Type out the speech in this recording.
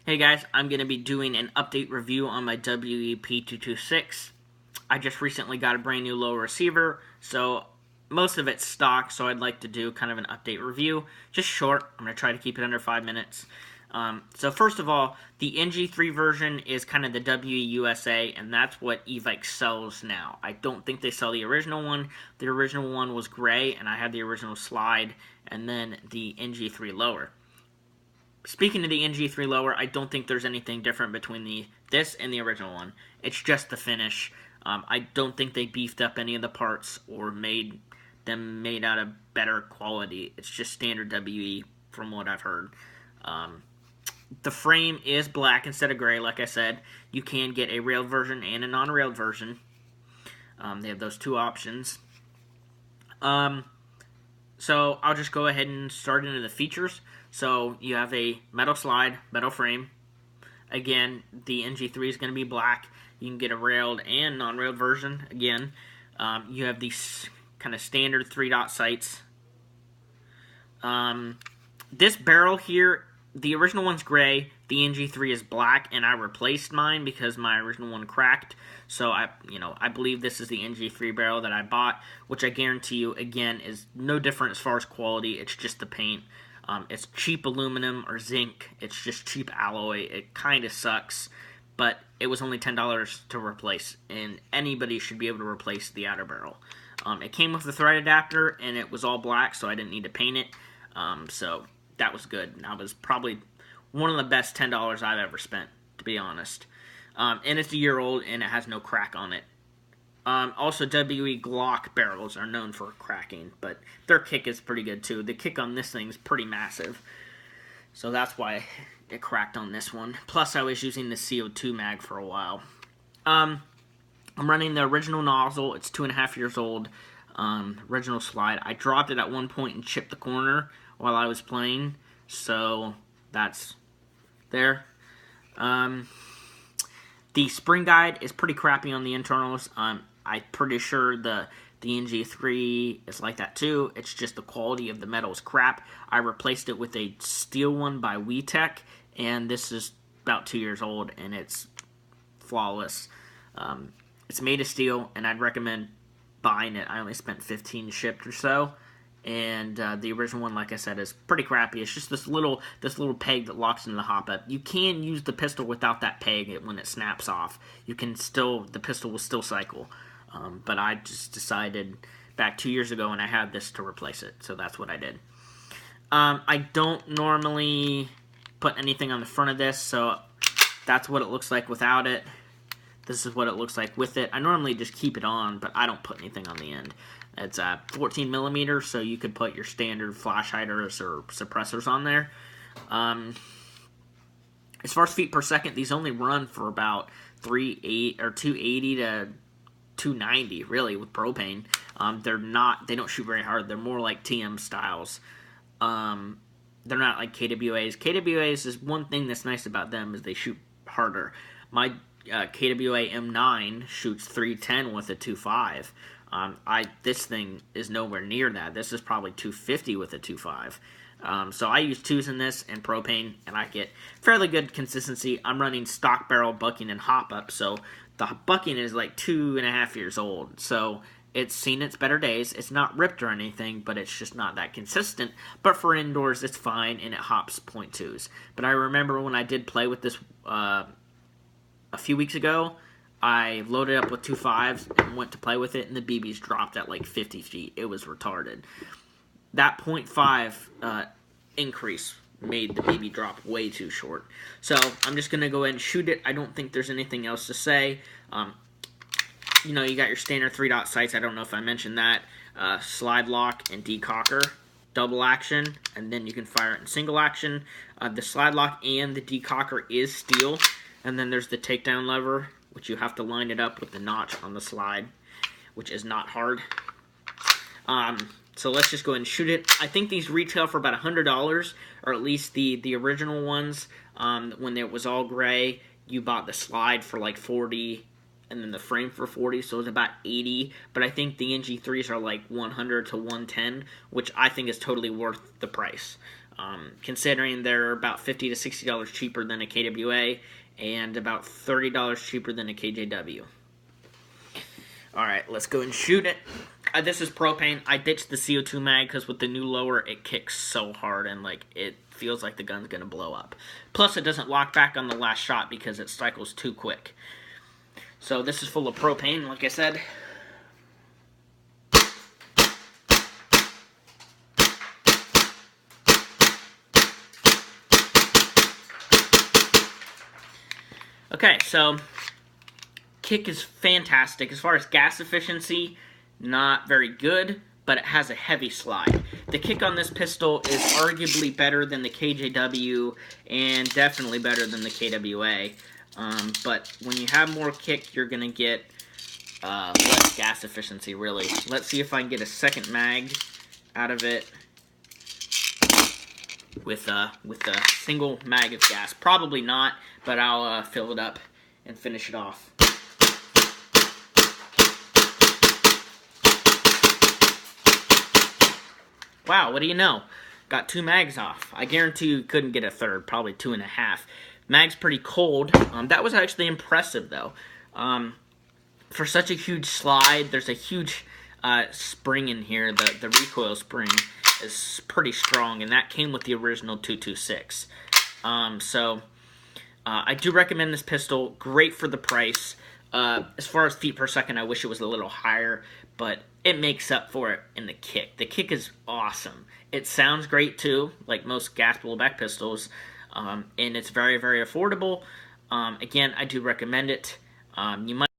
Hey guys, I'm going to be doing an update review on my P226. I just recently got a brand new low receiver, so most of it's stock, so I'd like to do kind of an update review. Just short, I'm going to try to keep it under 5 minutes. So first of all, the NG3 version is kind of the WUSA, and that's what Evike sells now. I don't think they sell the original one. The original one was gray, and I had the original slide, and then the NG3 lower. Speaking of the NG3 lower, I don't think there's anything different between this and the original one. It's just the finish. I don't think they beefed up any of the parts or made them out of better quality. It's just standard WE from what I've heard. The frame is black instead of gray, like I said. You can get a railed version and a non-railed version. They have those two options. So I'll just go ahead and start into the features. So you have a metal slide, metal frame. Again, the NG3 is going to be black. You can get a railed and non-railed version. Again, you have these kind of standard 3-dot sights. This barrel here, the original one's gray. The NG3 is black, and I replaced mine because my original one cracked. So I believe this is the NG3 barrel that I bought, which I guarantee you, again, is no different as far as quality. It's just the paint. It's cheap aluminum or zinc. It's just cheap alloy. It kind of sucks, but it was only $10 to replace, and anybody should be able to replace the outer barrel. It came with the thread adapter, and it was all black, so I didn't need to paint it. So that was good. That was probably one of the best $10 I've ever spent, to be honest. And it's a year old, and it has no crack on it. Also, WE Glock barrels are known for cracking, but their kick is pretty good too. The kick on this thing is pretty massive, so that's why it cracked on this one. Plus, I was using the CO2 mag for a while. I'm running the original nozzle. It's 2.5 years old. Original slide. I dropped it at one point and chipped the corner while I was playing, so that's there. The spring guide is pretty crappy on the internals. I'm pretty sure the NG3 is like that too. It's just the quality of the metal is crap. I replaced it with a steel one by WeTech, and this is about 2 years old, and it's flawless. It's made of steel, and I'd recommend buying it. I only spent $15 shipped or so. And the original one, like I said, is pretty crappy. It's just this little peg that locks into the hop-up. You can use the pistol without that peg when it snaps off. The pistol will still cycle. But I just decided back 2 years ago when I had this to replace it. So that's what I did. I don't normally put anything on the front of this, so that's what it looks like without it. This is what it looks like with it. I normally just keep it on, but I don't put anything on the end. It's 14 millimeters, so you could put your standard flash hiders or suppressors on there. As far as feet per second, these only run for about 280 to 290, really, with propane. They don't shoot very hard. They're more like TM styles. They're not like KWAs. KWAs is one thing that's nice about them is they shoot harder. My KWA M9 shoots 310 with a 2.5. This thing is nowhere near that. This is probably 250 with a 2.5. So I use 2s in this and propane, and I get fairly good consistency. I'm running stock barrel bucking and hop up, so the bucking is like 2.5 years old. So it's seen its better days. It's not ripped or anything, but it's just not that consistent. But for indoors, it's fine, and it hops 0.2s. But I remember when I did play with this a few weeks ago, I loaded up with 2.5s and went to play with it, and the BBs dropped at like 50 feet. It was retarded. That 0.5 increase made the BB drop way too short. So I'm just going to go ahead and shoot it. I don't think there's anything else to say. You got your standard 3-dot sights. I don't know if I mentioned that. Slide lock and decocker. Double action, and then you can fire it in single action. The slide lock and the decocker is steel. And then there's the takedown lever, which you have to line it up with the notch on the slide, which is not hard. So let's just go ahead and shoot it. I think these retail for about $100, or at least the original ones. When it was all gray, you bought the slide for like $40, and then the frame for $40, so it's about $80. But I think the NG3s are like $100 to $110, which I think is totally worth the price. considering they're about $50 to $60 cheaper than a KWA and about $30 cheaper than a KJW. Alright, let's go and shoot it. This is propane. I ditched the CO2 mag because with the new lower, it kicks so hard and like it feels like the gun's going to blow up. Plus, it doesn't lock back on the last shot because it cycles too quick. So this is full of propane, like I said. Okay, so kick is fantastic. As far as gas efficiency, not very good, but it has a heavy slide. The kick on this pistol is arguably better than the KJW and definitely better than the KWA. But when you have more kick, you're going to get less gas efficiency, really. Let's see if I can get a second mag out of it with a single mag of gas. Probably not, but I'll fill it up and finish it off. Wow, what do you know? Got 2 mags off. I guarantee you couldn't get a third, probably 2.5. Mag's pretty cold. That was actually impressive, though. For such a huge slide, there's a huge spring in here. The recoil spring is pretty strong, and that came with the original 226. I do recommend this pistol. Great for the price. As far as feet per second, I wish it was a little higher, but it makes up for it in the kick. The kick is awesome. It sounds great too, like most gas blowback pistols, and it's very, very affordable. Again, I do recommend it. You might